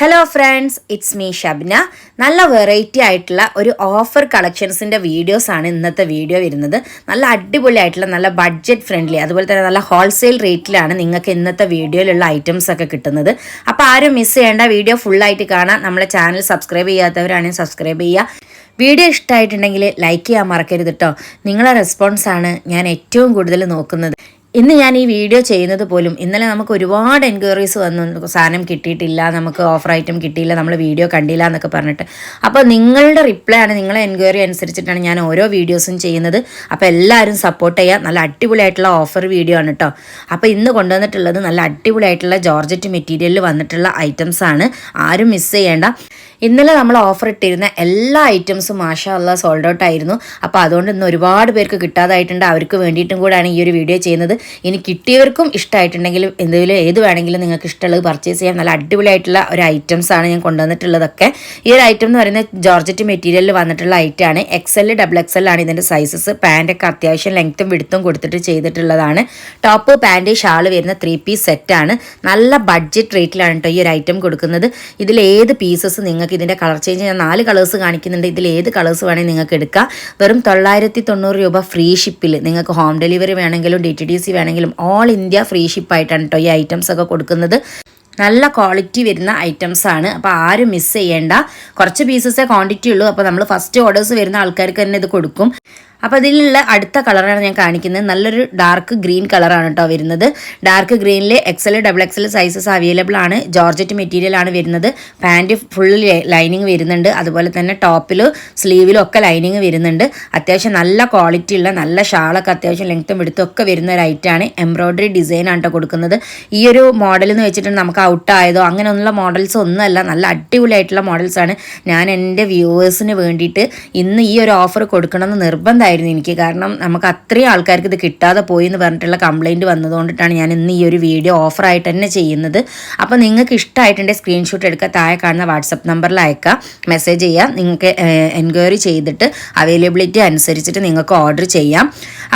Hello friends, it's me Shabna. നല്ല variety ആയിട്ടുള്ള ഒരു ഓഫർ കളക്ഷൻസിൻ്റെ വീഡിയോസാണ് ഇന്നത്തെ വീഡിയോ വരുന്നത്. നല്ല അടിപൊളിയായിട്ടുള്ള നല്ല ബഡ്ജറ്റ് ഫ്രണ്ട്ലി, അതുപോലെ തന്നെ നല്ല ഹോൾസെയിൽ റേറ്റിലാണ് നിങ്ങൾക്ക് ഇന്നത്തെ വീഡിയോയിലുള്ള ഐറ്റംസ് ഒക്കെ കിട്ടുന്നത്. അപ്പോൾ ആരും മിസ് ചെയ്യേണ്ട, വീഡിയോ ഫുള്ളായിട്ട് കാണാം. നമ്മളെ ചാനൽ സബ്സ്ക്രൈബ് ചെയ്യാത്തവരാണെങ്കിൽ സബ്സ്ക്രൈബ് ചെയ്യുക. വീഡിയോ ഇഷ്ടമായിട്ടുണ്ടെങ്കിൽ ലൈക്ക് ചെയ്യാൻ മറക്കരുത് കേട്ടോ. നിങ്ങളെ റെസ്പോൺസാണ് ഞാൻ ഏറ്റവും കൂടുതൽ നോക്കുന്നത്. ഇന്ന് ഞാൻ ഈ വീഡിയോ ചെയ്യുന്നത് പോലും ഇന്നലെ നമുക്ക് ഒരുപാട് എൻക്വയറീസ് വന്നു, സാധനം കിട്ടിയിട്ടില്ല, നമുക്ക് ഓഫർ ഐറ്റം കിട്ടിയില്ല, നമ്മൾ വീഡിയോ കണ്ടില്ല എന്നൊക്കെ പറഞ്ഞിട്ട്. അപ്പോൾ നിങ്ങളുടെ റിപ്ലൈ ആണ്, നിങ്ങളെ എൻക്വയറി അനുസരിച്ചിട്ടാണ് ഞാൻ ഓരോ വീഡിയോസും ചെയ്യുന്നത്. അപ്പോൾ എല്ലാവരും സപ്പോർട്ട് ചെയ്യുക. നല്ല അടിപൊളിയായിട്ടുള്ള ഓഫർ വീഡിയോ ആണ് കേട്ടോ. അപ്പോൾ ഇന്ന് കൊണ്ടുവന്നിട്ടുള്ളത് നല്ല അടിപൊളിയായിട്ടുള്ള ജോർജറ്റ് മെറ്റീരിയലിൽ വന്നിട്ടുള്ള ഐറ്റംസ് ആണ്. ആരും മിസ് ചെയ്യേണ്ട. ഇന്നലെ നമ്മൾ ഓഫർ ഇട്ടിരുന്ന എല്ലാ ഐറ്റംസും മാഷാ അല്ലാഹ് സോൾഡ് ഔട്ട് ആയിരുന്നു. അപ്പോൾ അതുകൊണ്ട് ഇന്ന് ഒരുപാട് പേർക്ക് കിട്ടാതായിട്ടുണ്ട്. അവർക്ക് വേണ്ടിയിട്ടും കൂടെയാണ് ഈ ഒരു വീഡിയോ ചെയ്യുന്നത്. ഇനി കിട്ടിയവർക്കും ഇഷ്ടമായിട്ടുണ്ടെങ്കിലും എന്തെങ്കിലും ഏത് വേണമെങ്കിലും നിങ്ങൾക്ക് ഇഷ്ടമുള്ളത് പർച്ചേസ് ചെയ്യാം. നല്ല അടിപൊളിയായിട്ടുള്ള ഒരു ഐറ്റംസ് ആണ് ഞാൻ കൊണ്ടുവന്നിട്ടുള്ളതൊക്കെ. ഈ ഒരു ഐറ്റം എന്ന് പറയുന്നത് ജോർജറ്റ് മെറ്റീരിയലിൽ വന്നിട്ടുള്ള ഐറ്റമാണ്. XL, XXL ആണ് ഇതിൻ്റെ സൈസസ്. പാൻറ്റൊക്കെ അത്യാവശ്യം ലെങ്ത്തും വിടുത്തും കൊടുത്തിട്ട് ചെയ്തിട്ടുള്ളതാണ്. ടോപ്പ്, പാൻറ്റ്, ഷാള് വരുന്ന 3 പീസ് സെറ്റാണ്. നല്ല ബഡ്ജറ്റ് റേറ്റിലാണ് കേട്ടോ ഈ ഒരു ഐറ്റം കൊടുക്കുന്നത്. ഇതിൽ ഏത് പീസസ് നിങ്ങൾക്ക് ഇതിൻ്റെ കളർ ചേഞ്ച് ഞാൻ 4 കളേഴ്സ് കാണിക്കുന്നുണ്ട്. ഇതിൽ ഏത് കളേഴ്സ് വേണമെങ്കിൽ നിങ്ങൾക്ക് എടുക്കാം. വെറും 990 രൂപ ഫ്രീ ഷിപ്പിൽ. നിങ്ങൾക്ക് ഹോം ഡെലിവറി വേണമെങ്കിലും DTDC വേണമെങ്കിലും ഓൾ ഇന്ത്യ ഫ്രീ ഷിപ്പായിട്ടാണ് കേട്ടോ ഈ ഐറ്റംസ് ഒക്കെ കൊടുക്കുന്നത്. നല്ല ക്വാളിറ്റി വരുന്ന ഐറ്റംസ് ആണ്. അപ്പോൾ ആരും മിസ് ചെയ്യേണ്ട. കുറച്ച് പീസസേ ക്വാണ്ടിറ്റി ഉള്ളൂ. അപ്പോൾ നമ്മൾ ഫസ്റ്റ് ഓർഡേഴ്സ് വരുന്ന ആൾക്കാർക്ക് തന്നെ ഇത് കൊടുക്കും. അപ്പോൾ ഇതിലുള്ള അടുത്ത കളറാണ് ഞാൻ കാണിക്കുന്നത്. നല്ലൊരു ഡാർക്ക് ഗ്രീൻ കളറാണ് കേട്ടോ വരുന്നത്. ഡാർക്ക് ഗ്രീനിൽ XL, XXL സൈസസ് അവൈലബിൾ ആണ്. ജോർജറ്റ് മെറ്റീരിയൽ ആണ് വരുന്നത്. പാൻറ്റ് ഫുൾ ലൈനിങ് വരുന്നുണ്ട്. അതുപോലെ തന്നെ ടോപ്പിലും സ്ലീവിലും ഒക്കെ ലൈനിങ് വരുന്നുണ്ട്. അത്യാവശ്യം നല്ല ക്വാളിറ്റി ഉള്ള നല്ല ഷാളൊക്കെ അത്യാവശ്യം ലെങ്ത്തും എടുത്തും ഒക്കെ വരുന്ന ഒരു ഐറ്റമാണ്. എംബ്രോയ്ഡറി ഡിസൈൻ ആണ് കേട്ടോ കൊടുക്കുന്നത്. ഈ ഒരു മോഡൽ എന്ന് വെച്ചിട്ടുണ്ടെങ്കിൽ നമുക്ക് ഔട്ടായതോ അങ്ങനെയൊന്നുള്ള മോഡൽസ് ഒന്നുമല്ല. നല്ല അടിപൊളിയായിട്ടുള്ള മോഡൽസാണ്. ഞാൻ എൻ്റെ വ്യൂവേഴ്സിന് വേണ്ടിയിട്ട് ഇന്ന് ഈ ഒരു ഓഫർ കൊടുക്കണമെന്ന് നിർബന്ധമായിരുന്നു എനിക്ക്. കാരണം നമുക്ക് അത്രയും ആൾക്കാർക്ക് ഇത് കിട്ടാതെ പോയി എന്ന് പറഞ്ഞിട്ടുള്ള കംപ്ലയിൻറ്റ് വന്നതുകൊണ്ടിട്ടാണ് ഞാൻ ഇന്ന് ഈ ഒരു വീഡിയോ ഓഫറായിട്ട് തന്നെ ചെയ്യുന്നത്. അപ്പോൾ നിങ്ങൾക്ക് ഇഷ്ടമായിട്ടുണ്ടെങ്കിൽ സ്ക്രീൻഷോട്ട് എടുക്കുക, താഴെ കാണുന്ന വാട്സപ്പ് നമ്പറിൽ അയക്കുക, മെസ്സേജ് ചെയ്യുക. നിങ്ങൾക്ക് എൻക്വയറി ചെയ്തിട്ട് അവൈലബിലിറ്റി അനുസരിച്ചിട്ട് നിങ്ങൾക്ക് ഓർഡർ ചെയ്യാം.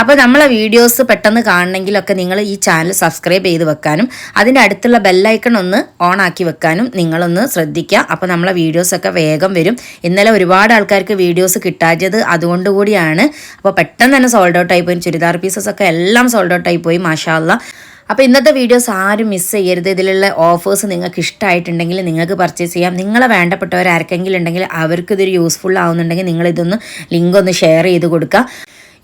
അപ്പോൾ നമ്മളെ വീഡിയോസ് പെട്ടെന്ന് കാണണമെങ്കിലൊക്കെ നിങ്ങൾ ഈ ചാനൽ സബ്സ്ക്രൈബ് ചെയ്ത് വെക്കാനും അതിൻ്റെ അടുത്തുള്ള ബെല്ലൈക്കൺ ഒന്ന് ഓൺ ആക്കി വെക്കാനും നിങ്ങളൊന്ന് ശ്രദ്ധിക്കുക. അപ്പോൾ നമ്മളെ വീഡിയോസൊക്കെ വേഗം വരും. ഇന്നലെ ഒരുപാട് ആൾക്കാർക്ക് വീഡിയോസ് കിട്ടാത്തത് അതുകൊണ്ടുകൂടിയാണ്. അപ്പോൾ പെട്ടെന്ന് തന്നെ സോൾഡ് ഔട്ട് ആയിപ്പോയി. ചുരിദാർ പീസസ് ഒക്കെ എല്ലാം സോൾഡ് ഔട്ട് ആയിപ്പോയി മാഷാ അല്ലാഹ്. അപ്പോൾ ഇന്നത്തെ വീഡിയോസ് ആരും മിസ് ചെയ്യരുത്. ഇതിലുള്ള ഓഫേഴ്സ് നിങ്ങൾക്ക് ഇഷ്ടമായിട്ടുണ്ടെങ്കിൽ നിങ്ങൾക്ക് പർച്ചേസ് ചെയ്യാം. നിങ്ങളെ വേണ്ടപ്പെട്ടവർ ആർക്കെങ്കിലും ഉണ്ടെങ്കിൽ അവർക്ക് ഇതൊരു യൂസ്ഫുൾ ആവുന്നുണ്ടെങ്കിൽ നിങ്ങളിതൊന്ന് ലിങ്ക് ഒന്ന് ഷെയർ ചെയ്ത് കൊടുക്കുക.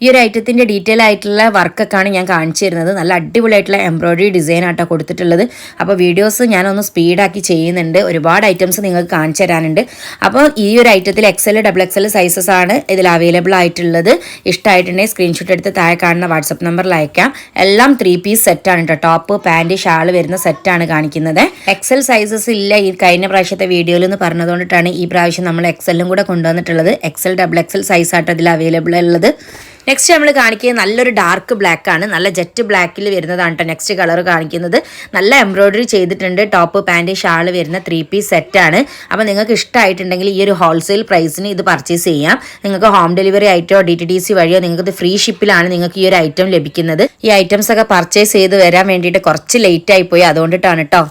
ഈ ഒരു ഐറ്റത്തിൻ്റെ ഡീറ്റെയിൽ ആയിട്ടുള്ള വർക്കൊക്കെയാണ് ഞാൻ കാണിച്ചു തരുന്നത്. നല്ല അടിപൊളിയായിട്ടുള്ള എംബ്രോയ്ഡറി ഡിസൈൻ ആട്ടോ കൊടുത്തിട്ടുള്ളത്. അപ്പോൾ വീഡിയോസ് ഞാനൊന്ന് സ്പീഡാക്കി ചെയ്യുന്നുണ്ട്. ഒരുപാട് ഐറ്റംസ് നിങ്ങൾക്ക് കാണിച്ചു തരാനുണ്ട്. അപ്പോൾ ഈ ഒരു ഐറ്റത്തിൽ XL, XXL സൈസസ് ആണ് ഇതിൽ അവൈലബിൾ ആയിട്ടുള്ളത്. ഇഷ്ടമായിട്ടുണ്ടെങ്കിൽ സ്ക്രീൻഷോട്ട് എടുത്ത് താഴെ കാണുന്ന വാട്സപ്പ് നമ്പറിൽ അയക്കാം. എല്ലാം 3 പീസ് സെറ്റാണ് കേട്ടോ. ടോപ്പ്, പാൻറ്റ്, ഷാള് വരുന്ന സെറ്റാണ് കാണിക്കുന്നത്. XL സൈസസ് ഇല്ല ഈ കഴിഞ്ഞ പ്രാവശ്യത്തെ വീഡിയോയിൽ എന്ന് പറഞ്ഞതുകൊണ്ടിട്ടാണ് ഈ പ്രാവശ്യം നമ്മൾ XLും കൂടെ കൊണ്ടുവന്നിട്ടുള്ളത്. XL, XXL സൈസ് ആട്ടോ ഇതിൽ അവൈലബിൾ ഉള്ളത്. നെക്സ്റ്റ് നമ്മൾ കാണിക്കുന്നത് നല്ലൊരു ഡാർക്ക് ബ്ലാക്ക് ആണ്. നല്ല ജെറ്റ് ബ്ലാക്കിൽ വരുന്നതാണ് കേട്ടോ നെക്സ്റ്റ് കളർ കാണിക്കുന്നത്. നല്ല എംബ്രോയ്ഡറി ചെയ്തിട്ടുണ്ട്. ടോപ്പ്, പാൻറ്റ്, ഷാള് വരുന്ന 3 പീസ് സെറ്റാണ്. അപ്പോൾ നിങ്ങൾക്ക് ഇഷ്ടമായിട്ടുണ്ടെങ്കിൽ ഈ ഒരു ഹോൾസെയിൽ പ്രൈസിന് ഇത് പർച്ചേസ് ചെയ്യാം. നിങ്ങൾക്ക് ഹോം ഡെലിവറി ആയിട്ടോ DTDC വഴിയോ നിങ്ങൾക്ക് ഇത് ഫ്രീ ഷിപ്പിലാണ് നിങ്ങൾക്ക് ഈ ഒരു ഐറ്റം ലഭിക്കുന്നത്. ഈ ഐറ്റംസ് ഒക്കെ പർച്ചേസ് ചെയ്ത് വരാൻ വേണ്ടിയിട്ട് കുറച്ച് ലേറ്റ് ആയിപ്പോയി, അതുകൊണ്ടിട്ടാണ് കേട്ടോ.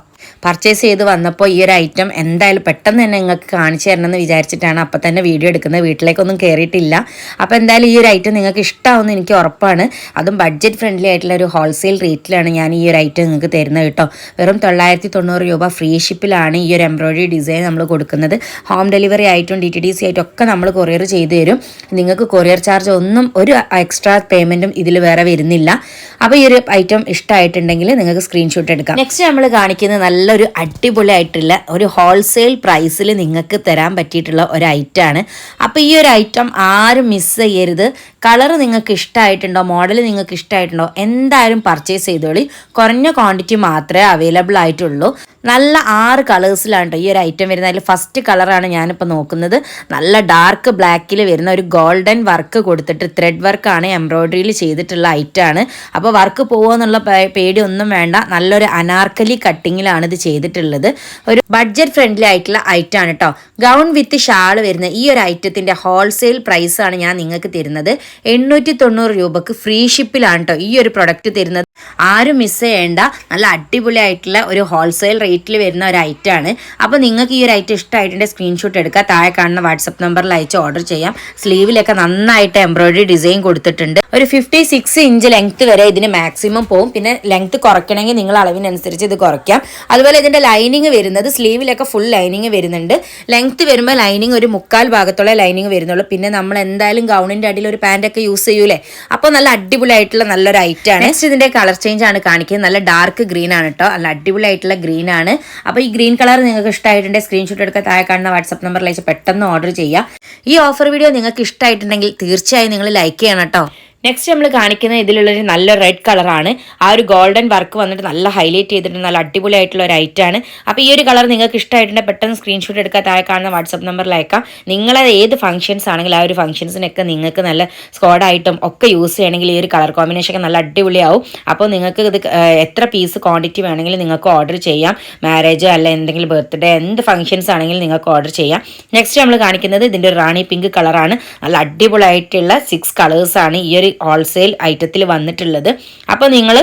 പർച്ചേസ് ചെയ്ത് വന്നപ്പോൾ ഈ ഒരു ഐറ്റം എന്തായാലും പെട്ടെന്ന് തന്നെ നിങ്ങൾക്ക് കാണിച്ചു തരണമെന്ന് വിചാരിച്ചിട്ടാണ് അപ്പോൾ തന്നെ വീഡിയോ എടുക്കുന്നത്. വീട്ടിലേക്കൊന്നും കയറിയിട്ടില്ല. അപ്പോൾ എന്തായാലും ഈ ഒരു ഐറ്റം നിങ്ങൾക്ക് ഇഷ്ടമാവുമെന്ന് എനിക്ക് ഉറപ്പാണ്. അതും ബഡ്ജറ്റ് ഫ്രണ്ട്ലി ആയിട്ടുള്ള ഒരു ഹോൾസെയിൽ റേറ്റിലാണ് ഞാൻ ഈ ഒരു ഐറ്റം നിങ്ങൾക്ക് തരുന്നത് കേട്ടോ. വെറും 990 രൂപ ഫ്രീ ഷിപ്പിലാണ് ഈ ഒരു എംബ്രോയ്ഡറി ഡിസൈൻ നമ്മൾ കൊടുക്കുന്നത്. ഹോം ഡെലിവറി ആയിട്ടും DTDC ആയിട്ടും ഒക്കെ നമ്മൾ കൊറിയർ ചെയ്ത് തരും. നിങ്ങൾക്ക് കൊറിയർ ചാർജ് ഒന്നും ഒരു എക്സ്ട്രാ പേയ്മെൻറ്റും ഇതിൽ വേറെ വരുന്നില്ല. അപ്പോൾ ഈ ഒരു ഐറ്റം ഇഷ്ടമായിട്ടുണ്ടെങ്കിൽ നിങ്ങൾക്ക് സ്ക്രീൻഷോട്ട് എടുക്കാം. നെക്സ്റ്റ് നമ്മൾ കാണിക്കുന്നത് നല്ലൊരു അടിപൊളിയായിട്ടുള്ള ഒരു ഹോൾസെയിൽ പ്രൈസിൽ നിങ്ങൾക്ക് തരാൻ പറ്റിയിട്ടുള്ള ഒരു ഐറ്റമാണ്. അപ്പോൾ ഈ ഒരു ഐറ്റം ആരും മിസ് ചെയ്യരുത്. കളർ നിങ്ങൾക്ക് ഇഷ്ടമായിട്ടുണ്ടോ, മോഡൽ നിങ്ങൾക്ക് ഇഷ്ടമായിട്ടുണ്ടോ, എന്തായാലും പർച്ചേസ് ചെയ്തോളി. കുറഞ്ഞ ക്വാണ്ടിറ്റി മാത്രമേ അവൈലബിൾ ആയിട്ടുള്ളൂ. നല്ല 6 കളേഴ്സിലാണ് കേട്ടോ ഈ ഒരു ഐറ്റം വരുന്നത്. അതിൽ ഫസ്റ്റ് കളറാണ് ഞാനിപ്പോൾ നോക്കുന്നത്. നല്ല ഡാർക്ക് ബ്ലാക്കിൽ വരുന്ന ഒരു ഗോൾഡൻ വർക്ക് കൊടുത്തിട്ട് ത്രെഡ് വർക്കാണ് എംബ്രോയ്ഡറിയിൽ ചെയ്തിട്ടുള്ള ഐറ്റമാണ്. അപ്പോൾ വർക്ക് പോകുമെന്നുള്ള പേടിയൊന്നും വേണ്ട. നല്ലൊരു അനാർക്കലി കട്ടിങ്ങിലാണ് ഇത് ചെയ്തിട്ടുള്ളത്. ഒരു ബഡ്ജറ്റ് ഫ്രണ്ട്ലി ആയിട്ടുള്ള ഐറ്റമാണ് കേട്ടോ. ഗൗൺ വിത്ത് ഷാൾ വരുന്ന ഈ ഒരു ഐറ്റത്തിൻ്റെ ഹോൾസെയിൽ പ്രൈസാണ് ഞാൻ നിങ്ങൾക്ക് തരുന്നത്. 890 രൂപക്ക് ഫ്രീ ഷിപ്പിലാണ് കേട്ടോ ഈ ഒരു പ്രൊഡക്റ്റ് തരുന്നത്. ആരും മിസ് ചെയ്യേണ്ട നല്ല അടിപൊളിയായിട്ടുള്ള ഒരു ഹോൾസെയിൽ റേറ്റിൽ വരുന്ന ഒരു ഐറ്റമാണ്. അപ്പോൾ നിങ്ങൾക്ക് ഈ ഒരു ഐറ്റം ഇഷ്ടമായിട്ടുണ്ടെങ്കിൽ സ്ക്രീൻഷോട്ട് എടുക്കുക, താഴെ കാണുന്ന വാട്സപ്പ് നമ്പറിൽ അയച്ച് ഓർഡർ ചെയ്യാം. സ്ലീവിലൊക്കെ നന്നായിട്ട് എംബ്രോയിഡറി ഡിസൈൻ കൊടുത്തിട്ടുണ്ട്. ഒരു 56 ഇഞ്ച് ലെങ്ത് വരെ ഇതിന് മാക്സിമം പോകും. പിന്നെ ലെങ്ത് കുറയ്ക്കണമെങ്കിൽ നിങ്ങൾ അളവിനനുസരിച്ച് ഇത് കുറയ്ക്കാം. അതുപോലെ ഇതിൻ്റെ ലൈനിങ് വരുന്നത് സ്ലീവിലൊക്കെ ഫുൾ ലൈനിങ് വരുന്നുണ്ട്. ലെങ്ത് വരുമ്പോൾ ലൈനിങ് ഒരു 3/4 ഭാഗത്തോളം ലൈനിങ് വരുന്നുള്ളൂ. പിന്നെ നമ്മൾ എന്തായാലും ഗൗണിൻ്റെ അടിയിൽ ഒരു പാൻറ്റൊക്കെ യൂസ് ചെയ്യൂലേ, അപ്പോൾ നല്ല അടിപൊളിയായിട്ടുള്ള നല്ലൊരു ഐറ്റമാണ്. നെക്സ്റ്റ് ഇതിൻ്റെ കളർ ചേഞ്ച് ആണ് കാണിക്കുന്നത്. നല്ല ഡാർക്ക് ഗ്രീൻ ആണ് കേട്ടോ, നല്ല അടിപൊളിയായിട്ടുള്ള ഗ്രീൻ ആണ്. അപ്പോൾ ഈ ഗ്രീൻ കളർ നിങ്ങൾക്ക് ഇഷ്ടമായിട്ടുണ്ടെങ്കിൽ സ്ക്രീൻഷോട്ട് എടുക്കുക, താഴെ കാണുന്ന വാട്സപ്പ് നമ്പറിൽ അയച്ച് പെട്ടെന്ന് ഓർഡർ ചെയ്യുക. ഈ ഓഫർ വീഡിയോ നിങ്ങൾക്ക് ഇഷ്ടമായിട്ടുണ്ടെങ്കിൽ തീർച്ചയായും നിങ്ങൾ ലൈക്ക് ചെയ്യണം കേട്ടോ. നെക്സ്റ്റ് നമ്മൾ കാണിക്കുന്നത് ഇതിലുള്ളൊരു നല്ല റെഡ് കളറാണ്. ആ ഒരു ഗോൾഡൻ വർക്ക് വന്നിട്ട് നല്ല ഹൈലൈറ്റ് ചെയ്തിട്ട് നല്ല അടിപൊളിയായിട്ടുള്ള ഒരു ഐറ്റാണ്. അപ്പോൾ ഈ ഒരു കളർ നിങ്ങൾക്ക് ഇഷ്ടമായിട്ടുണ്ടെങ്കിൽ പെട്ടെന്ന് സ്ക്രീൻഷോട്ട് എടുക്കുക, താഴെ കാണുന്ന വാട്സപ്പ് നമ്പറിൽ അയക്കാം. നിങ്ങളെ ഏത് ഫംഗ്ഷൻസ് ആണെങ്കിലും ആ ഒരു ഫംഗ്ഷൻസിനൊക്കെ നിങ്ങൾക്ക് നല്ല സ്ക്വാഡായിട്ടും ഒക്കെ യൂസ് ചെയ്യണമെങ്കിൽ ഈ ഒരു കളർ കോമ്പിനേഷൻ ഒക്കെ നല്ല അടിപൊളിയാവും. അപ്പോൾ നിങ്ങൾക്ക് ഇത് എത്ര പീസ് ക്വാണ്ടിറ്റി വേണമെങ്കിലും നിങ്ങൾക്ക് ഓർഡർ ചെയ്യാം. മാരേജ് അല്ല എന്തെങ്കിലും ബർത്ത്ഡേ എന്ത് ഫംഗ്ഷൻസ് ആണെങ്കിലും നിങ്ങൾക്ക് ഓർഡർ ചെയ്യാം. നെക്സ്റ്റ് നമ്മൾ കാണിക്കുന്നത് ഇതിൻ്റെ ഒരു റാണി പിങ്ക് കളറാണ്. നല്ല അടിപൊളിയായിട്ടുള്ള 6 കളേഴ്സാണ് ഈ ഒരു ഹോൾസെയിൽ ഐറ്റത്തിൽ വന്നിട്ടുള്ളത്. അപ്പോൾ നിങ്ങൾ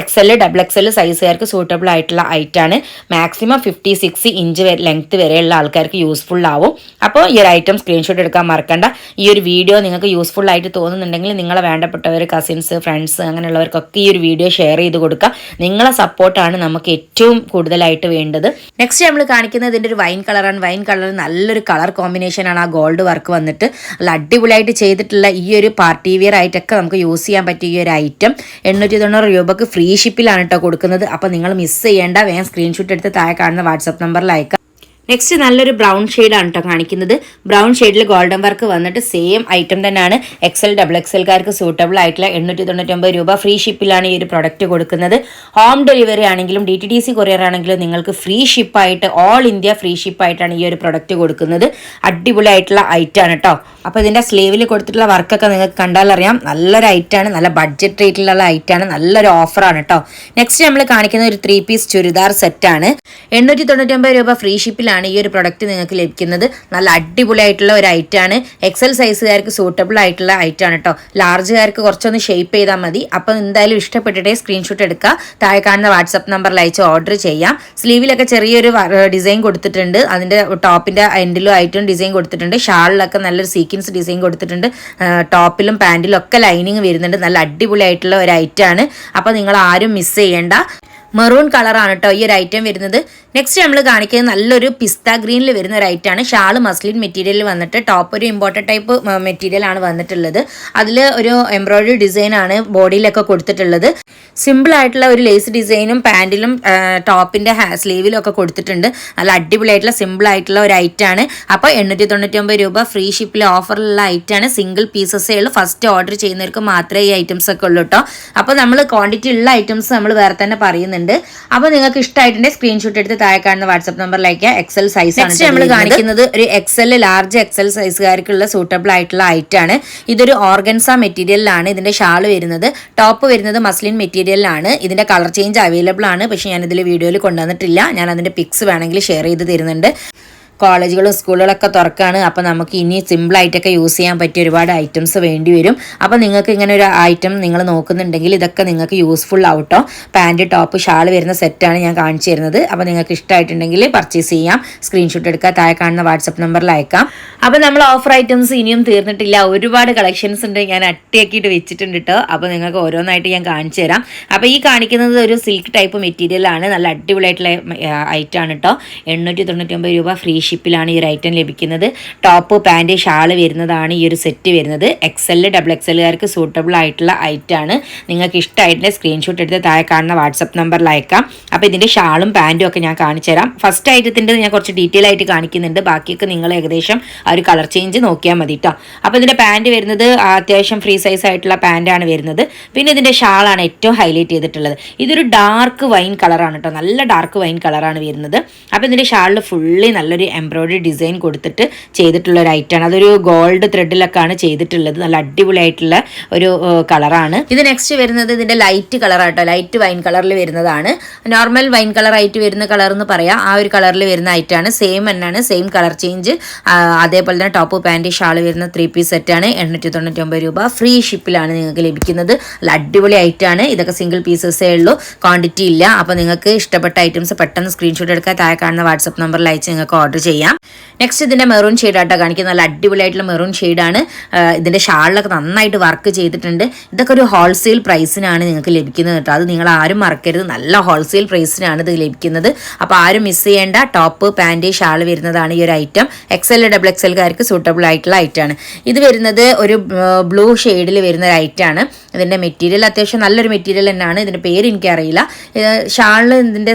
XL XXL സൈസുകാർക്ക് സൂട്ടബിൾ ആയിട്ടുള്ള ഐറ്റാണ്. മാക്സിമം 56 ഇഞ്ച് ലെങ്ത് വരെയുള്ള ആൾക്കാർക്ക് യൂസ്ഫുൾ ആവും. അപ്പോൾ ഈ ഒരു ഐറ്റം സ്ക്രീൻഷോട്ട് എടുക്കാൻ മറക്കണ്ട. ഈ ഒരു വീഡിയോ നിങ്ങൾക്ക് യൂസ്ഫുൾ ആയിട്ട് തോന്നുന്നുണ്ടെങ്കിൽ നിങ്ങളെ വേണ്ടപ്പെട്ടവർ, കസിൻസ്, ഫ്രണ്ട്സ് അങ്ങനെയുള്ളവർക്കൊക്കെ ഈ ഒരു വീഡിയോ ഷെയർ ചെയ്ത് കൊടുക്കുക. നിങ്ങളെ സപ്പോർട്ടാണ് നമുക്ക് ഏറ്റവും കൂടുതലായിട്ട് വേണ്ടത്. നെക്സ്റ്റ് നമ്മൾ കാണിക്കുന്നത് ഇതിൻ്റെ ഒരു വൈൻ കളറാണ്. വൈൻ കളർ നല്ലൊരു കളർ കോമ്പിനേഷനാണ്. ആ ഗോൾഡ് വർക്ക് വന്നിട്ട് നല്ല അടിപൊളിയായിട്ട് ചെയ്തിട്ടുള്ള ഈ ഒരു പാർട്ടി വെയർ ആയിട്ടൊക്കെ നമുക്ക് യൂസ് ചെയ്യാൻ പറ്റിയ ഈ ഒരു ഐറ്റം 890 രൂപക്ക് ഫ്രീ ഷിപ്പിലാണ് കേട്ടോ കൊടുക്കുന്നത്. അപ്പോൾ നിങ്ങൾ മിസ് ചെയ്യേണ്ട, വേഗം സ്ക്രീൻഷോട്ട് എടുത്ത് താഴെ കാണുന്ന വാട്സപ്പ് നമ്പറിൽ അയക്കാം. നെക്സ്റ്റ് നല്ലൊരു ബ്രൗൺ ഷെയ്ഡാണ് കേട്ടോ കാണിക്കുന്നത്. ബ്രൗൺ ഷെയ്ഡിൽ ഗോൾഡൻ വർക്ക് വന്നിട്ട് സെയിം ഐറ്റം തന്നെയാണ്. XL XXLക്കാർക്ക് സൂട്ടബിൾ ആയിട്ടുള്ള 899 രൂപ ഫ്രീ ഷിപ്പിലാണ് ഈ ഒരു പ്രൊഡക്റ്റ് കൊടുക്കുന്നത്. ഹോം ഡെലിവറി ആണെങ്കിലും DTDC കൊറിയർ ആണെങ്കിലും നിങ്ങൾക്ക് ഫ്രീ ഷിപ്പായിട്ട് ഓൾ ഇന്ത്യ ഫ്രീ ഷിപ്പായിട്ടാണ് ഈ ഒരു പ്രൊഡക്റ്റ് കൊടുക്കുന്നത്. അടിപൊളിയായിട്ടുള്ള ഐറ്റാണ് കേട്ടോ. അപ്പോൾ ഇതിൻ്റെ സ്ലീവിൽ കൊടുത്തിട്ടുള്ള വർക്കൊക്കെ നിങ്ങൾക്ക് കണ്ടാലറിയാം. നല്ലൊരു ഐറ്റാണ്, നല്ല ബഡ്ജറ്റ് റേറ്റിലുള്ള ഐറ്റാണ്, നല്ലൊരു ഓഫറാണ് കേട്ടോ. നെക്സ്റ്റ് നമ്മൾ കാണിക്കുന്ന ഒരു 3 പീസ് ചുരിദാർ സെറ്റാണ്. 899 രൂപ ഫ്രീ ഷിപ്പിലാണ് ഈ ഒരു പ്രൊഡക്റ്റ് നിങ്ങൾക്ക് ലഭിക്കുന്നത്. നല്ല അടിപൊളിയായിട്ടുള്ള ഒരു ഐറ്റാണ്. XL സൈസുകാർക്ക് സൂട്ടബിൾ ആയിട്ടുള്ള ഐറ്റാണ് കേട്ടോ. ലാർജുകാർക്ക് കുറച്ചൊന്ന് ഷേപ്പ് ചെയ്താൽ മതി. അപ്പോൾ എന്തായാലും ഇഷ്ടപ്പെട്ടിട്ടേ സ്ക്രീൻഷോട്ട് എടുക്കുക, താഴെ കാണുന്ന വാട്സപ്പ് നമ്പറിൽ അയച്ച് ഓർഡർ ചെയ്യാം. സ്ലീവിലൊക്കെ ചെറിയൊരു ഡിസൈൻ കൊടുത്തിട്ടുണ്ട്. അതിൻ്റെ ടോപ്പിൻ്റെ എൻഡിലും ആയിട്ടും ഡിസൈൻ കൊടുത്തിട്ടുണ്ട്. ഷാളിലൊക്കെ നല്ലൊരു സീക്വൻസ് ഡിസൈൻ കൊടുത്തിട്ടുണ്ട്. ടോപ്പിലും പാൻറ്റിലും ഒക്കെ ലൈനിങ് വരുന്നുണ്ട്. നല്ല അടിപൊളിയായിട്ടുള്ള ഒരു ഐറ്റാണ്. അപ്പോൾ നിങ്ങൾ ആരും മിസ് ചെയ്യേണ്ട. മെറൂൺ കളറാണ് കേട്ടോ ഈ ഒരു ഐറ്റം വരുന്നത്. നെക്സ്റ്റ് നമ്മൾ കാണിക്കുന്നത് നല്ലൊരു പിസ്ത ഗ്രീനിൽ വരുന്ന ഒരു ഐറ്റമാണ്. ഷാള് മസ്ലിൻ മെറ്റീരിയലിൽ വന്നിട്ട് ടോപ്പ് ഒരു ഇമ്പോർട്ടൻ്റ് ടൈപ്പ് മെറ്റീരിയലാണ് വന്നിട്ടുള്ളത്. അതിൽ ഒരു എംബ്രോയിഡറി ഡിസൈനാണ് ബോഡിയിലൊക്കെ കൊടുത്തിട്ടുള്ളത്. സിമ്പിൾ ആയിട്ടുള്ള ഒരു ലേസ് ഡിസൈനും പാൻറ്റിലും ടോപ്പിൻ്റെ സ്ലീവിലും ഒക്കെ കൊടുത്തിട്ടുണ്ട്. നല്ല അടിപൊളിയായിട്ടുള്ള സിമ്പിൾ ആയിട്ടുള്ള ഒരു ഐറ്റമാണ്. അപ്പോൾ 899 രൂപ ഫ്രീ ഷിപ്പിൽ ഓഫറിലുള്ള ഐറ്റമാണ്. സിംഗിൾ പീസസേ ഉള്ളൂ. ഫസ്റ്റ് ഓർഡർ ചെയ്യുന്നവർക്ക് മാത്രമേ ഈ ഐറ്റംസ് ഒക്കെ ഉള്ളൂ കേട്ടോ. അപ്പോൾ നമ്മൾ ക്വാണ്ടിറ്റി ഉള്ള ഐറ്റംസ് നമ്മൾ വേറെ തന്നെ പറയുന്നുണ്ട്. അപ്പോൾ നിങ്ങൾക്ക് ഇഷ്ടമായിട്ടുണ്ടെങ്കിൽ സ്ക്രീൻഷോട്ട് എടുത്ത് താഴെ കാണുന്ന വാട്സപ്പ് നമ്പറിലേക്ക് XL സൈസ് ആണ് നമ്മൾ കാണിക്കുന്നത്. ഒരു XL ലാർജ് XL സൈസുകാർക്കുള്ള സൂട്ടബിൾ ആയിട്ടുള്ള ഐറ്റാണ്. ഇതൊരു ഓർഗൻസ മെറ്റീരിയലിലാണ് ഇതിന്റെ ഷാള് വരുന്നത്. ടോപ്പ് വരുന്നത് മസ്ലിൻ മെറ്റീരിയലിലാണ്. ഇതിന്റെ കളർ ചേഞ്ച് അവൈലബിൾ ആണ്. പക്ഷേ ഞാൻ ഇതിൽ വീഡിയോയിൽ കൊണ്ടുവന്നിട്ടില്ല. ഞാൻ അതിന്റെ പിക്സ് വേണമെങ്കിൽ ഷെയർ ചെയ്ത് തരുന്നുണ്ട്. കോളേജുകളും സ്കൂളുകളൊക്കെ തുറക്കാണ്. അപ്പോൾ നമുക്ക് ഇനി സിമ്പിളായിട്ടൊക്കെ യൂസ് ചെയ്യാൻ പറ്റിയ ഒരുപാട് ഐറ്റംസ് വേണ്ടി വരും. അപ്പോൾ നിങ്ങൾക്ക് ഇങ്ങനെ ഒരു ഐറ്റം നിങ്ങൾ നോക്കുന്നുണ്ടെങ്കിൽ ഇതൊക്കെ നിങ്ങൾക്ക് യൂസ്ഫുൾ ആവട്ടോ. പാൻറ്, ടോപ്പ്, ഷാൾ വരുന്ന സെറ്റാണ് ഞാൻ കാണിച്ചു തരുന്നത്. അപ്പോൾ നിങ്ങൾക്ക് ഇഷ്ടമായിട്ടുണ്ടെങ്കിൽ പർച്ചേസ് ചെയ്യാം. സ്ക്രീൻഷോട്ട് എടുക്കുക, താഴെ കാണുന്ന വാട്സപ്പ് നമ്പറിൽ അയക്കാം. അപ്പോൾ നമ്മൾ ഓഫർ ഐറ്റംസ് ഇനിയും തീർന്നിട്ടില്ല. ഒരുപാട് കളക്ഷൻസ് ഉണ്ട്. ഞാൻ അട്ടയാക്കിയിട്ട് വെച്ചിട്ടുണ്ട് കേട്ടോ. അപ്പോൾ നിങ്ങൾക്ക് ഓരോന്നായിട്ട് ഞാൻ കാണിച്ചു തരാം. അപ്പോൾ ഈ കാണിക്കുന്നത് ഒരു സിൽക്ക് ടൈപ്പ് മെറ്റീരിയലാണ്. നല്ല അടിപൊളിയായിട്ടുള്ള ഐറ്റമാണ് കേട്ടോ. 899 രൂപ ഫ്രീ ഷിപ്പിലാണ് ഈ ഒരു ഐറ്റം ലഭിക്കുന്നത്. ടോപ്പ്, പാൻറ്, ഷാള് വരുന്നതാണ് ഈ ഒരു സെറ്റ് വരുന്നത്. XL XXLകാർക്ക് സൂട്ടബിൾ ആയിട്ടുള്ള ഐറ്റാണ്. നിങ്ങൾക്ക് ഇഷ്ടമായിട്ടുള്ള സ്ക്രീൻഷോട്ട് എടുത്ത് താഴെ കാണുന്ന വാട്സപ്പ് നമ്പറിൽ അയക്കാം. അപ്പോൾ ഇതിൻ്റെ ഷാളും പാൻറ്റും ഒക്കെ ഞാൻ കാണിച്ചു തരാം. ഫസ്റ്റ് ഐറ്റത്തിൻ്റെ ഞാൻ കുറച്ച് ഡീറ്റെയിൽ ആയിട്ട് കാണിക്കുന്നുണ്ട്. ബാക്കിയൊക്കെ നിങ്ങൾ ഏകദേശം ആ ഒരു കളർ ചേഞ്ച് നോക്കിയാൽ മതി കേട്ടോ. അപ്പോൾ ഇതിൻ്റെ പാൻറ് വരുന്നത് അത്യാവശ്യം ഫ്രീ സൈസ് ആയിട്ടുള്ള പാൻറ്റാണ് വരുന്നത്. പിന്നെ ഇതിൻ്റെ ഷാളാണ് ഏറ്റവും ഹൈലൈറ്റ് ചെയ്തിട്ടുള്ളത്. ഇതൊരു ഡാർക്ക് വൈൻ കളറാണ് കേട്ടോ. നല്ല ഡാർക്ക് വൈൻ കളറാണ് വരുന്നത്. അപ്പോൾ ഇതിൻ്റെ ഷാളിൽ ഫുള്ളി നല്ലൊരു എംബ്രോയിഡറി ഡിസൈൻ കൊടുത്തിട്ട് ചെയ്തിട്ടുള്ള ഒരു ഐറ്റമാണ്. അതൊരു ഗോൾഡ് ത്രെഡിലൊക്കെയാണ് ചെയ്തിട്ടുള്ളത്. നല്ല അടിപൊളിയായിട്ടുള്ള ഒരു കളറാണ് ഇത്. നെക്സ്റ്റ് വരുന്നത് ഇതിന്റെ ലൈറ്റ് കളറാട്ടോ, ലൈറ്റ് വൈൻ കളറിൽ വരുന്നതാണ്. നോർമൽ വൈൻ കളർ ആയിട്ട് വരുന്ന കളർ എന്ന് പറയാം, ആ ഒരു കളറിൽ വരുന്ന ഐറ്റാണ്. സെയിം തന്നെയാണ്, സെയിം കളർ ചേഞ്ച്. അതേപോലെ തന്നെ ടോപ്പ് പാൻറ് ഷാൾ വരുന്ന 3 പീസ് സെറ്റാണ്. 899 രൂപ. ഫ്രീ ഷിപ്പിലാണ് നിങ്ങൾക്ക് ലഭിക്കുന്നത്. നല്ല അടിപൊളി ഐറ്റാണ്. ഇതൊക്കെ സിംഗിൾ പീസസേ ഉള്ളൂ, ക്വാണ്ടിറ്റി ഇല്ല. അപ്പോൾ നിങ്ങൾക്ക് ഇഷ്ടപ്പെട്ട ഐറ്റംസ് പെട്ടെന്ന് സ്ക്രീൻഷോട്ട് എടുക്കാൻ താഴെ കാണുന്ന വാട്സപ്പ് നമ്പറിൽ അയച്ച് നിങ്ങൾക്ക് ഓർഡർ ചെയ്യാം. നെക്സ്റ്റ് ഇതിന്റെ മെറൂൺ ഷെയ്ഡാട്ടോ കാണിക്കുന്നത്. നല്ല അടിപൊളിയായിട്ടുള്ള മെറൂൺ ഷെയ്ഡാണ്. ഇതിന്റെ ഷാളിലൊക്കെ നന്നായിട്ട് വർക്ക് ചെയ്തിട്ടുണ്ട്. ഇതൊക്കെ ഒരു ഹോൾസെയിൽ പ്രൈസിനാണ് നിങ്ങൾക്ക് ലഭിക്കുന്നത് കേട്ടോ. അത് നിങ്ങൾ ആരും മറക്കരുത്, നല്ല ഹോൾസെയിൽ പ്രൈസിനാണ് ഇത് ലഭിക്കുന്നത്. അപ്പോൾ ആരും മിസ് ചെയ്യേണ്ട. ടോപ്പ് പാൻറ് ഷാൾ വരുന്നതാണ് ഈ ഒരു ഐറ്റം. XL XXLകാർക്ക് സൂട്ടബിൾ ആയിട്ടുള്ള ഐറ്റാണ്. ഇത് വരുന്നത് ഒരു ബ്ലൂ ഷെയ്ഡിൽ വരുന്ന ഒരു ഐറ്റാണ്. ഇതിന്റെ മെറ്റീരിയൽ അത്യാവശ്യം നല്ലൊരു മെറ്റീരിയൽ തന്നെയാണ്. ഇതിന്റെ പേര് എനിക്കറിയില്ല. ഷാളിൽ ഇതിന്റെ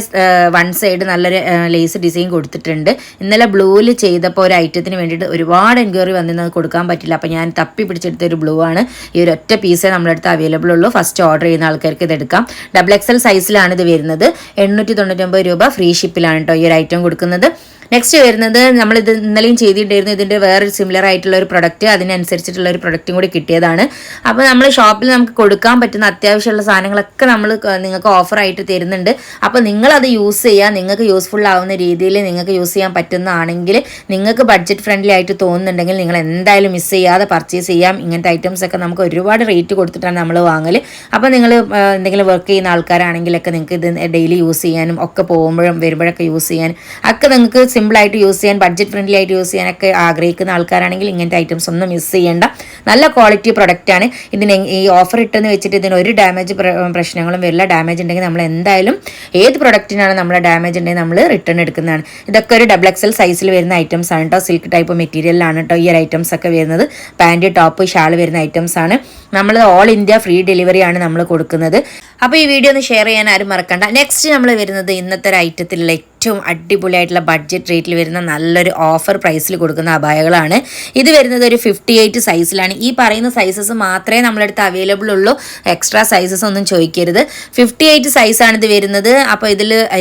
വൺ സൈഡ് നല്ലൊരു ലേസ് ഡിസൈൻ കൊടുത്തിട്ടുണ്ട്. ഇന്നലെ ബ്ലൂവിൽ ചെയ്തപ്പോൾ ഒരു ഐറ്റത്തിന് വേണ്ടിയിട്ട് ഒരുപാട് എൻക്വയറി വന്നിരുന്നത് കൊടുക്കാൻ പറ്റില്ല. അപ്പോൾ ഞാൻ തപ്പി പിടിച്ചെടുത്ത ഒരു ബ്ലൂ ആണ്. ഈ ഒരു ഒറ്റ പീസേ നമ്മുടെ അടുത്ത് അവൈലബിൾ ഉള്ളൂ. ഫസ്റ്റ് ഓർഡർ ചെയ്യുന്ന ആൾക്കാർക്ക് ഇത് എടുക്കാം. XXL സൈസിലാണ് ഇത് വരുന്നത്. 899 രൂപ. ഫ്രീ ഷിപ്പിലാണ് കേട്ടോ ഈ ഒരു ഐറ്റം കൊടുക്കുന്നത്. നെക്സ്റ്റ് വരുന്നത് നമ്മളിത് ഇന്നലെയും ചെയ്തിട്ടുണ്ടായിരുന്നു. ഇതിൻ്റെ വേറൊരു സിമിലർ ആയിട്ടുള്ള ഒരു പ്രൊഡക്റ്റ്, അതിനനുസരിച്ചിട്ടുള്ള ഒരു പ്രൊഡക്റ്റും കൂടി കിട്ടിയതാണ്. അപ്പോൾ നമ്മൾ ഷോപ്പിൽ നമുക്ക് കൊടുക്കാൻ പറ്റുന്ന അത്യാവശ്യമുള്ള സാധനങ്ങളൊക്കെ നമ്മൾ നിങ്ങൾക്ക് ഓഫറായിട്ട് തരുന്നുണ്ട്. അപ്പോൾ നിങ്ങളത് യൂസ് ചെയ്യുക. നിങ്ങൾക്ക് യൂസ്ഫുൾ ആവുന്ന രീതിയിൽ നിങ്ങൾക്ക് യൂസ് ചെയ്യാൻ പറ്റുന്നതാണെങ്കിൽ, നിങ്ങൾക്ക് ബഡ്ജറ്റ് ഫ്രണ്ട്ലി ആയിട്ട് തോന്നുന്നുണ്ടെങ്കിൽ നിങ്ങൾ എന്തായാലും മിസ് ചെയ്യാതെ പർച്ചേസ് ചെയ്യാം. ഇങ്ങനത്തെ ഐറ്റംസ് ഒക്കെ നമുക്ക് ഒരുപാട് റേറ്റ് കൊടുത്തിട്ടാണ് നമ്മൾ വാങ്ങൽ. അപ്പോൾ നിങ്ങൾ എന്തെങ്കിലും വർക്ക് ചെയ്യുന്ന ആൾക്കാരാണെങ്കിലൊക്കെ നിങ്ങൾക്ക് ഇത് ഡെയിലി യൂസ് ചെയ്യാനും ഒക്കെ പോകുമ്പോഴും വരുമ്പോഴൊക്കെ യൂസ് ചെയ്യാനും ഒക്കെ നിങ്ങൾക്ക് സിമ്പിളായിട്ട് യൂസ് ചെയ്യാൻ, ബഡ്ജറ്റ് ഫ്രണ്ട്ലി ആയിട്ട് യൂസ് ചെയ്യാനൊക്കെ ആഗ്രഹിക്കുന്ന ആൾക്കാരാണെങ്കിൽ ഇങ്ങനത്തെ ഐറ്റംസ് ഒന്നും മിസ് ചെയ്യേണ്ട. നല്ല ക്വാളിറ്റി പ്രൊഡക്റ്റാണ്. ഇതിന് ഈ ഓഫർ ഇട്ടെന്ന് വെച്ചിട്ട് ഇതിന് ഒരു ഡാമേജ് പ്രശ്നങ്ങളും വരില്ല. ഡാമേജ് ഉണ്ടെങ്കിൽ നമ്മൾ എന്തായാലും ഏത് പ്രൊഡക്റ്റിനാണ് നമ്മളെ ഡാമേജ് ഉണ്ടെങ്കിൽ നമ്മൾ റിട്ടേൺ എടുക്കുന്നതാണ്. ഇതൊക്കെ ഒരു XXL സൈസിൽ വരുന്ന ഐറ്റംസ് ആണ് കേട്ടോ. സിൽക്ക് ടൈപ്പ് മെറ്റീരിയലാണ് കേട്ടോ ഈ ഒരു ഐറ്റംസ് ഒക്കെ വരുന്നത്. പാൻറ്, ടോപ്പ്, ഷാൾ വരുന്ന ഐറ്റംസ് ആണ്. നമ്മൾ ഓൾ ഇന്ത്യ ഫ്രീ ഡെലിവറി ആണ് നമ്മൾ കൊടുക്കുന്നത്. അപ്പോൾ ഈ വീഡിയോ ഒന്ന് ഷെയർ ചെയ്യാൻ ആരും മറക്കണ്ട. നെക്സ്റ്റ് നമ്മൾ വരുന്നത് ഇന്നത്തെ ഒരു ഐറ്റത്തിലുള്ള ഏറ്റവും അടിപൊളിയായിട്ടുള്ള ബഡ്ജറ്റ് റേറ്റിൽ വരുന്ന നല്ലൊരു ഓഫർ പ്രൈസിൽ കൊടുക്കുന്ന അബായകളാണ്. ഇത് വരുന്നത് ഒരു 58 സൈസിലാണ്. ഈ പറയുന്ന സൈസസ് മാത്രമേ നമ്മളടുത്ത് അവൈലബിൾ ഉള്ളൂ. എക്സ്ട്രാ സൈസസ് ഒന്നും ചോദിക്കരുത്. 58 സൈസാണ് ഇത് വരുന്നത്. അപ്പോൾ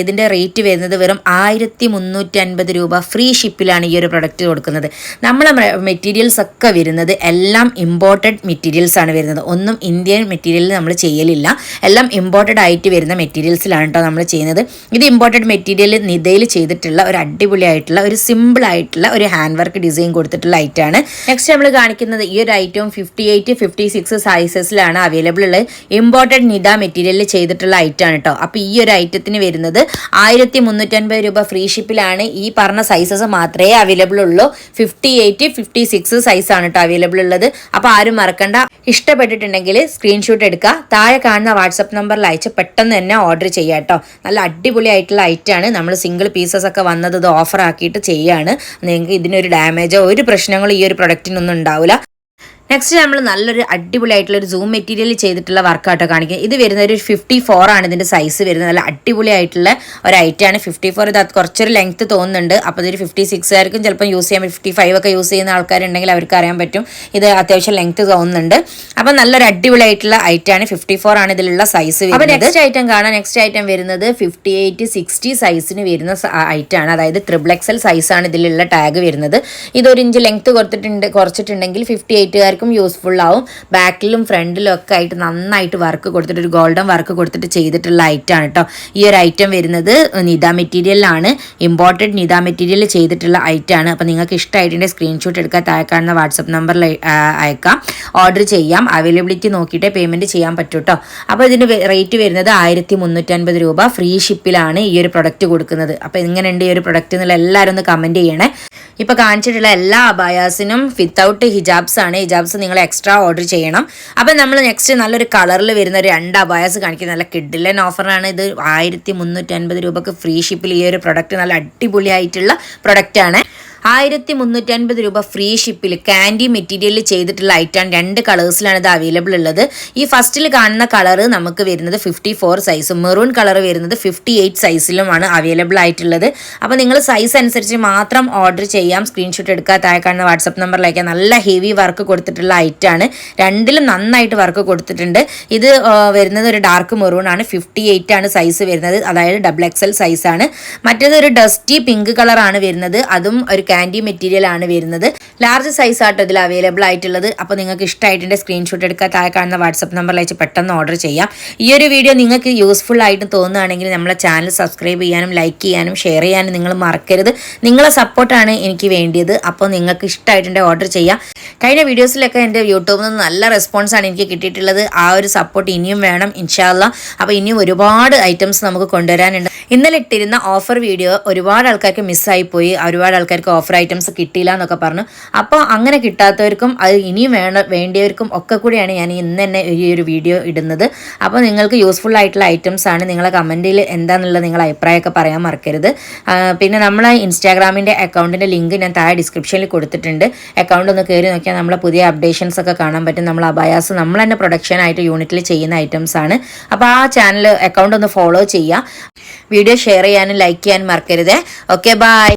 ഇതിൻ്റെ റേറ്റ് വരുന്നത് വെറും 1350 രൂപ. ഫ്രീ ഷിപ്പിലാണ് ഈ ഒരു പ്രൊഡക്റ്റ് കൊടുക്കുന്നത്. നമ്മളെ മെറ്റീരിയൽസ് ഒക്കെ വരുന്നത് എല്ലാം ഇമ്പോർട്ടഡ് മെറ്റീരിയൽസ് ആണ് വരുന്നത്. ഒന്നും ഇന്ത്യൻ മെറ്റീരിയലിൽ നമ്മൾ ചെയ്യലില്ല. എല്ലാം ഇമ്പോർട്ടഡ് ആയിട്ട് വരുന്ന മെറ്റീരിയൽസിലാണ് കേട്ടോ നമ്മൾ ചെയ്യുന്നത്. ഇത് ഇമ്പോർട്ടഡ് മെറ്റീരിയൽ നിതയിൽ ചെയ്തിട്ടുള്ള ഒരു അടിപൊളിയായിട്ടുള്ള ഒരു സിമ്പിൾ ആയിട്ടുള്ള ഒരു ഹാൻഡ് വർക്ക് ഡിസൈൻ കൊടുത്തിട്ടുള്ള ഐറ്റാണ്. നെക്സ്റ്റ് നമ്മൾ കാണിക്കുന്നത് ഈ ഒരു ഐറ്റം 58, 56 സൈസസിലാണ് അവൈലബിൾ ഉള്ളത്. ഇമ്പോർട്ടഡ് നിത മെറ്റീരിയലിൽ ചെയ്തിട്ടുള്ള ഐറ്റാണ് കേട്ടോ. അപ്പോൾ ഈ ഒരു ഐറ്റത്തിന് വരുന്നത് 1350 രൂപ. ഫ്രീ ഷിപ്പിലാണ്. ഈ പറഞ്ഞ സൈസസ് മാത്രമേ അവൈലബിൾ ഉള്ളൂ. 58, 56 സൈസാണ് കേട്ടോ അവൈലബിൾ ഉള്ളത്. അപ്പോൾ ആരും മറക്കണ്ട. ഇഷ്ടപ്പെട്ടിട്ടുണ്ടെങ്കിൽ സ്ക്രീൻഷോട്ട് എടുക്കുക. താഴെ കാണുന്ന വാട്സപ്പ് നമ്പറിൽ അയച്ച് പെട്ടെന്ന് തന്നെ ഓർഡർ ചെയ്യാം കേട്ടോ. നല്ല അടിപൊളിയായിട്ടുള്ള ഐറ്റാണ്. നമ്മൾ സിംഗിൾ പീസസ് ഒക്കെ വന്നത് ഇത് ഓഫർ ആക്കിയിട്ട് ചെയ്യാണ്. നിങ്ങൾക്ക് ഇതിനൊരു ഡാമേജോ ഒരു പ്രശ്നങ്ങളും ഈ ഒരു പ്രൊഡക്റ്റിനൊന്നും ഉണ്ടാവില്ല. നെക്സ്റ്റ് നമ്മൾ നല്ലൊരു അടിപൊളിയായിട്ടുള്ള ഒരു സൂം മെറ്റീരിയൽ ചെയ്തിട്ടുള്ള വർക്കാട്ടോ കാണിക്കുന്നത്. ഇത് വരുന്ന ഒരു 54 ആണ് ഇതിൻ്റെ സൈസ് വരുന്നത്. നല്ല അടിപൊളിയായിട്ടുള്ള ഒരു ഐറ്റാണ്. 54 ഇത് കുറച്ചൊരു ലെങ്ത്ത് തോന്നുന്നുണ്ട്. അപ്പോൾ ഇതൊരു 56 ആയിരിക്കും ചിലപ്പോൾ യൂസ് ചെയ്യാൻ. 55 ഒക്കെ യൂസ് ചെയ്യുന്ന ആൾക്കാരുണ്ടെങ്കിൽ അവർക്ക് അറിയാൻ പറ്റും ഇത് അത്യാവശ്യം ലെങ്ത്ത് തോന്നുന്നുണ്ട്. അപ്പോൾ നല്ലൊരു അടിപൊളിയായിട്ടുള്ള ഐറ്റാണ്. 54 ആണ് ഇതിലുള്ള സൈസ്. അപ്പോൾ നെക്സ്റ്റ് ഐറ്റം കാണാം. നെക്സ്റ്റ് ഐറ്റം വരുന്നത് 58, 60 സൈസിന് വരുന്ന ഐറ്റാണ്. അതായത് XXL സൈസാണ് ഇതിലുള്ള ടാഗ് വരുന്നത്. ഇത് 1 ഇഞ്ച് ലെങ്ത്ത് കുറച്ചിട്ടുണ്ടെങ്കിൽ 58 യൂസ്ഫുൾ ആവും. ബാക്കിലും ഫ്രണ്ടിലും ഒക്കെ ആയിട്ട് നന്നായിട്ട് വർക്ക് കൊടുത്തിട്ട് ഒരു ഗോൾഡൻ വർക്ക് കൊടുത്തിട്ട് ചെയ്തിട്ടുള്ള ഐറ്റാണ് കേട്ടോ. ഈ ഒരു ഐറ്റം വരുന്നത് നിത മെറ്റീരിയലാണ്. ഇമ്പോർട്ടഡ് നിത മെറ്റീരിയൽ ചെയ്തിട്ടുള്ള ഐറ്റാണ്. അപ്പോൾ നിങ്ങൾക്ക് ഇഷ്ടമായിട്ടുണ്ടെങ്കിൽ സ്ക്രീൻഷോട്ട് എടുക്കാൻ താഴെ കാണുന്ന വാട്സപ്പ് നമ്പറിൽ അയക്കാം. ഓർഡർ ചെയ്യാം. അവൈലബിലിറ്റി നോക്കിയിട്ടേ പേയ്മെൻറ്റ് ചെയ്യാൻ പറ്റൂ കേട്ടോ. അപ്പോൾ ഇതിൻ്റെ റേറ്റ് വരുന്നത് 1350 രൂപ. ഫ്രീ ഷിപ്പിലാണ് ഈ ഒരു പ്രൊഡക്റ്റ് കൊടുക്കുന്നത്. അപ്പോൾ എങ്ങനെയുണ്ട് ഈ ഒരു പ്രൊഡക്റ്റ് എന്നുള്ള എല്ലാവരും ഒന്ന് കമൻറ്റ് ചെയ്യണേ. ഇപ്പോൾ കാണിച്ചിട്ടുള്ള എല്ലാ അബായാസിനും വിത്തൗട്ട് ഹിജാബ്സ് ആണ്. ഹിജാബ്സ് നിങ്ങൾ എക്സ്ട്രാ ഓർഡർ ചെയ്യണം. അപ്പം നമ്മൾ നെക്സ്റ്റ് നല്ലൊരു കളറിൽ വരുന്ന ഒരു 2 അബായാസ് കാണിക്കുന്നത്. നല്ല കിഡിലൻ ഓഫറാണ്. ഇത് 1350 രൂപക്ക് ഫ്രീ ഷിപ്പിൽ ഈ ഒരു പ്രൊഡക്റ്റ് നല്ല അടിപൊളിയായിട്ടുള്ള പ്രൊഡക്റ്റാണ്. 1350 രൂപ ഫ്രീ ഷിപ്പിൽ കാൻഡി മെറ്റീരിയലിൽ ചെയ്തിട്ടുള്ള ഐറ്റം 2 കളേഴ്സിലാണ് ഇത് അവൈലബിൾ ഉള്ളത്. ഈ ഫസ്റ്റിൽ കാണുന്ന കളർ നമുക്ക് വരുന്നത് 54 സൈസും മെറൂൺ കളർ വരുന്നത് 58 സൈസിലുമാണ് അവൈലബിൾ ആയിട്ടുള്ളത്. അപ്പോൾ നിങ്ങൾ സൈസ് അനുസരിച്ച് മാത്രം ഓർഡർ ചെയ്യാം. സ്ക്രീൻഷോട്ട് എടുക്കുക, താഴെ കാണുന്ന വാട്സപ്പ് നമ്പറിലേക്ക്. നല്ല ഹെവി വർക്ക് കൊടുത്തിട്ടുള്ള ഐറ്റമാണ്. രണ്ടിലും നന്നായിട്ട് വർക്ക് കൊടുത്തിട്ടുണ്ട്. ഇത് വരുന്നത് ഒരു ഡാർക്ക് മെറൂൺ ആണ്. 58 ആണ് സൈസ് വരുന്നത്, അതായത് XXL സൈസാണ്. മറ്റേത് ഒരു ഡസ്റ്റി പിങ്ക് കളറാണ് വരുന്നത്. അതും ഒരു കാൻഡി മെറ്റീരിയൽ ആണ് വരുന്നത്. ലാർജ് സൈസ് ആട്ടോ ഇതിൽ അവൈലബിൾ ആയിട്ടുള്ളത്. അപ്പോൾ നിങ്ങൾക്ക് ഇഷ്ടമായിട്ടുണ്ട് സ്ക്രീൻഷോട്ട് എടുക്കുക, താഴെ കാണുന്ന വാട്സപ്പ് നമ്പറിലേക്ക് പെട്ടെന്ന് ഓർഡർ ചെയ്യാം. ഈ ഒരു വീഡിയോ നിങ്ങൾക്ക് യൂസ്ഫുൾ ആയിട്ട് തോന്നുകയാണെങ്കിൽ നമ്മളെ ചാനൽ സബ്സ്ക്രൈബ് ചെയ്യാനും ലൈക്ക് ചെയ്യാനും ഷെയർ ചെയ്യാനും നിങ്ങൾ മറക്കരുത്. നിങ്ങളെ സപ്പോർട്ടാണ് എനിക്ക് വേണ്ടിയത്. അപ്പോൾ നിങ്ങൾക്ക് ഇഷ്ടമായിട്ടുണ്ടെങ്കിൽ ഓർഡർ ചെയ്യാം. കഴിഞ്ഞ വീഡിയോസിലൊക്കെ എൻ്റെ യൂട്യൂബിൽ നിന്ന് നല്ല റെസ്പോൺസാണ് എനിക്ക് കിട്ടിയിട്ടുള്ളത്. ആ ഒരു സപ്പോർട്ട് ഇനിയും വേണം ഇൻഷാ അല്ലാഹ്. അപ്പോൾ ഇനിയും ഒരുപാട് ഐറ്റംസ് നമുക്ക് കൊണ്ടുവരാനുണ്ട്. ഇന്നലെ ഇട്ടിരുന്ന ഓഫർ വീഡിയോ ഒരുപാട് ആൾക്കാർക്ക് മിസ്സായിപ്പോയി. ഒരുപാട് ആൾക്കാർക്ക് ഓഫർ ഐറ്റംസ് കിട്ടിയില്ല എന്നൊക്കെ പറഞ്ഞു. അപ്പോൾ അങ്ങനെ കിട്ടാത്തവർക്കും അത് ഇനിയും വേണ്ടിയവർക്കും ഒക്കെ കൂടിയാണ് ഞാൻ ഇന്ന് തന്നെ ഈ ഒരു വീഡിയോ ഇടുന്നത്. അപ്പോൾ നിങ്ങൾക്ക് യൂസ്ഫുൾ ആയിട്ടുള്ള ഐറ്റംസ് ആണ്. നിങ്ങളെ കമൻറ്റിൽ എന്താണെന്നുള്ളത് നിങ്ങളുടെ അഭിപ്രായമൊക്കെ പറയാൻ മറക്കരുത്. പിന്നെ നമ്മളെ ഇൻസ്റ്റാഗ്രാമിൻ്റെ അക്കൗണ്ടിൻ്റെ ലിങ്ക് ഞാൻ താഴെ ഡിസ്ക്രിപ്ഷനിൽ കൊടുത്തിട്ടുണ്ട്. അക്കൗണ്ട് ഒന്ന് കയറി നോക്കിയാൽ നമ്മളെ പുതിയ അപ്ഡേഷൻസ് ഒക്കെ കാണാൻ പറ്റും. നമ്മൾ അബയാസ് നമ്മൾ തന്നെ പ്രൊഡക്ഷനായിട്ട് യൂണിറ്റിൽ ചെയ്യുന്ന ഐറ്റംസ് ആണ്. അപ്പോൾ ആ ചാനൽ അക്കൗണ്ട് ഒന്ന് ഫോളോ ചെയ്യുക. വീഡിയോ ഷെയർ ചെയ്യാനും ലൈക്ക് ചെയ്യാനും മറക്കരുത്. Okay, by.